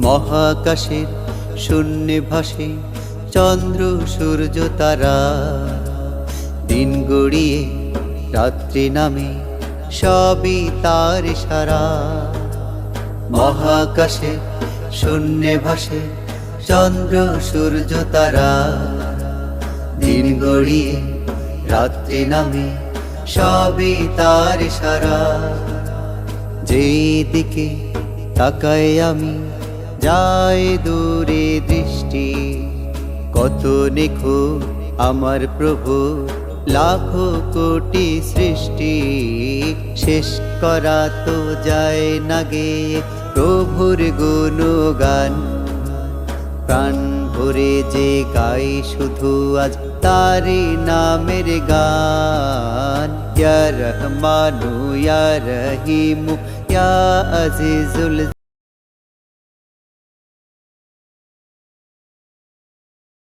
মহাকাশের শূন্যে ভাসে চন্দ্র সূর্য তারা, দিন গড়িয়ে রাত্রি নামে সবই তার ইশারা। মহাকাশে শূন্যে ভাসে চন্দ্র সূর্য তারা, দিন গড়িয়ে রাত্রি নামে সবই তার ইশারা। যেদিকে তাকাই আমি যায় দূরে দৃষ্টি, কত নিখুঁত আমার প্রভু লাখো কোটি সৃষ্টি। শেষ করা তো যায় না গেয়ে প্রভুর গুণগান, প্রাণ ভরে যে গাই শুধু আজ তারি নামের গান। ইয়া রহমানু ইয়া রহিমু ইয়া আজিজুল